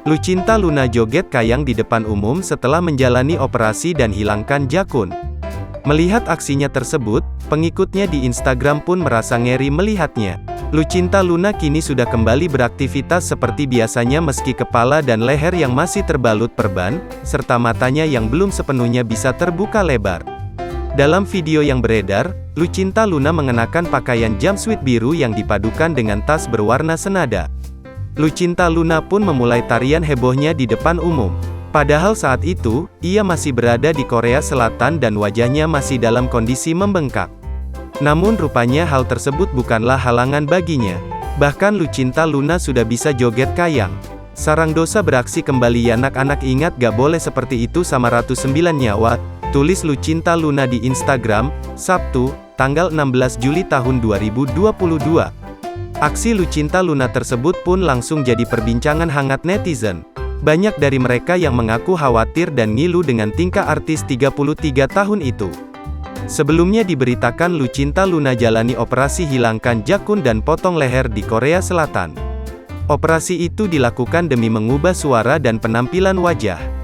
Lucinta Luna joget kayang di depan umum setelah menjalani operasi dan hilangkan jakun. Melihat aksinya tersebut, pengikutnya di Instagram pun merasa ngeri melihatnya. Lucinta Luna kini sudah kembali beraktivitas seperti biasanya meski kepala dan leher yang masih terbalut perban, serta matanya yang belum sepenuhnya bisa terbuka lebar. Dalam video yang beredar, Lucinta Luna mengenakan pakaian jumpsuit biru yang dipadukan dengan tas berwarna senada. Lucinta Luna pun memulai tarian hebohnya di depan umum. Padahal saat itu, ia masih berada di Korea Selatan dan wajahnya masih dalam kondisi membengkak. Namun rupanya hal tersebut bukanlah halangan baginya. Bahkan Lucinta Luna sudah bisa joget kayang. Sarang dosa beraksi kembali anak-anak, ingat gak boleh seperti itu sama Ratu 9 Nyawa, tulis Lucinta Luna di Instagram, Sabtu, tanggal 16 Juli tahun 2022. Aksi Lucinta Luna tersebut pun langsung jadi perbincangan hangat netizen. Banyak dari mereka yang mengaku khawatir dan ngilu dengan tingkah artis 33 tahun itu. Sebelumnya diberitakan Lucinta Luna jalani operasi hilangkan jakun dan potong leher di Korea Selatan. Operasi itu dilakukan demi mengubah suara dan penampilan wajah.